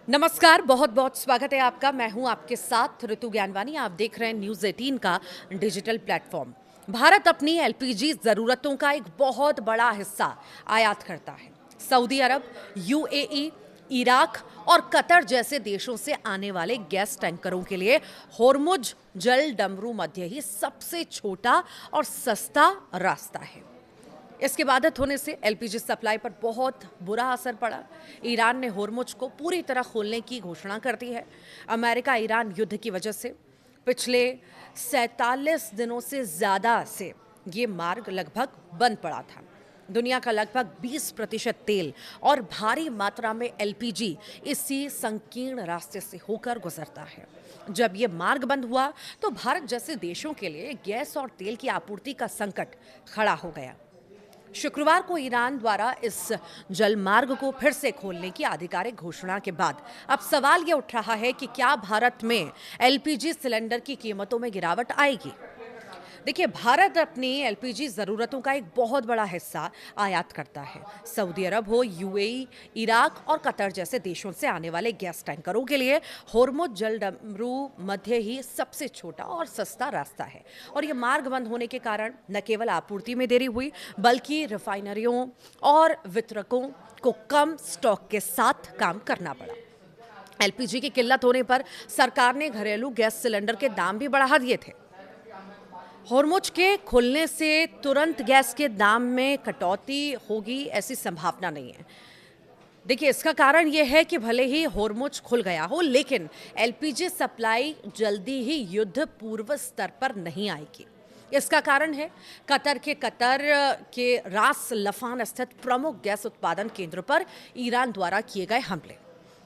नमस्कार, बहुत बहुत स्वागत है आपका। मैं हूं आपके साथ ऋतु ज्ञानवानी। आप देख रहे हैं न्यूज़ 18 का डिजिटल प्लेटफॉर्म। भारत अपनी एलपीजी ज़रूरतों का एक बहुत बड़ा हिस्सा आयात करता है। सऊदी अरब, यूएई, इराक और कतर जैसे देशों से आने वाले गैस टैंकरों के लिए होर्मुज जल डमरू मध्य ही सबसे छोटा और सस्ता रास्ता है। इसके बाधित होने से एलपीजी सप्लाई पर बहुत बुरा असर पड़ा। ईरान ने होर्मुज को पूरी तरह खोलने की घोषणा कर दी है। अमेरिका ईरान युद्ध की वजह से पिछले 47 दिनों से ज़्यादा से ये मार्ग लगभग बंद पड़ा था। दुनिया का लगभग 20% तेल और भारी मात्रा में एलपीजी इसी संकीर्ण रास्ते से होकर गुजरता है। जब ये मार्ग बंद हुआ तो भारत जैसे देशों के लिए गैस और तेल की आपूर्ति का संकट खड़ा हो गया। शुक्रवार को ईरान द्वारा इस जल मार्ग को फिर से खोलने की आधिकारिक घोषणा के बाद अब सवाल ये उठ रहा है कि क्या भारत में एलपीजी सिलेंडर की कीमतों में गिरावट आएगी। देखिए, भारत अपनी एलपीजी ज़रूरतों का एक बहुत बड़ा हिस्सा आयात करता है। सऊदी अरब हो, यूएई, इराक और कतर जैसे देशों से आने वाले गैस टैंकरों के लिए होर्मुज जल डमरू मध्य ही सबसे छोटा और सस्ता रास्ता है। और ये मार्ग बंद होने के कारण न केवल आपूर्ति में देरी हुई, बल्कि रिफाइनरियों और वितरकों को कम स्टॉक के साथ काम करना पड़ा। एलपीजी की किल्लत होने पर सरकार ने घरेलू गैस सिलेंडर के दाम भी बढ़ा दिए थे। होर्मुज के खुलने से तुरंत गैस के दाम में कटौती होगी, ऐसी संभावना नहीं है। देखिए, इसका कारण यह है कि भले ही होर्मुज खुल गया हो, लेकिन एलपीजी सप्लाई जल्दी ही युद्ध पूर्व स्तर पर नहीं आएगी। इसका कारण है कतर के रास लफान स्थित प्रमुख गैस उत्पादन केंद्र पर ईरान द्वारा किए गए हमले।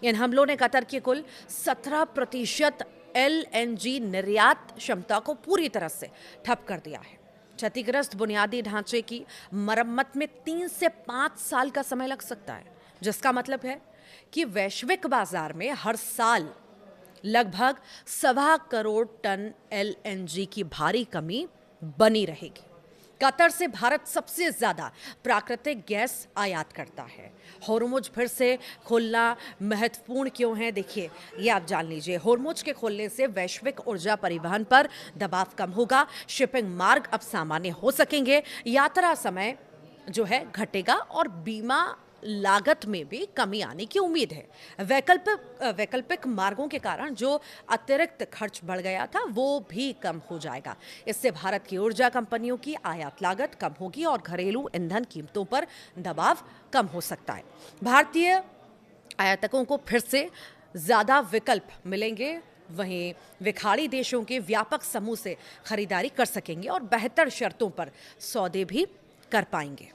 इन हमलों ने कतर की कुल 17% एलएनजी निर्यात क्षमता को पूरी तरह से ठप कर दिया है। क्षतिग्रस्त बुनियादी ढांचे की मरम्मत में 3 से 5 साल का समय लग सकता है, जिसका मतलब है कि वैश्विक बाजार में हर साल लगभग 1.25 करोड़ टन एलएनजी की भारी कमी बनी रहेगी। कतर से भारत सबसे ज्यादा प्राकृतिक गैस आयात करता है। होर्मुज फिर से खोलना महत्वपूर्ण क्यों है, देखिए ये आप जान लीजिए। होर्मुज के खोलने से वैश्विक ऊर्जा परिवहन पर दबाव कम होगा, शिपिंग मार्ग अब सामान्य हो सकेंगे, यात्रा समय जो है घटेगा और बीमा लागत में भी कमी आने की उम्मीद है। वैकल्पिक मार्गों के कारण जो अतिरिक्त खर्च बढ़ गया था वो भी कम हो जाएगा। इससे भारत की ऊर्जा कंपनियों की आयात लागत कम होगी और घरेलू ईंधन कीमतों पर दबाव कम हो सकता है। भारतीय आयातकों को फिर से ज़्यादा विकल्प मिलेंगे, वहीं विखाड़ी देशों के व्यापक समूह से खरीदारी कर सकेंगे और बेहतर शर्तों पर सौदे भी कर पाएंगे।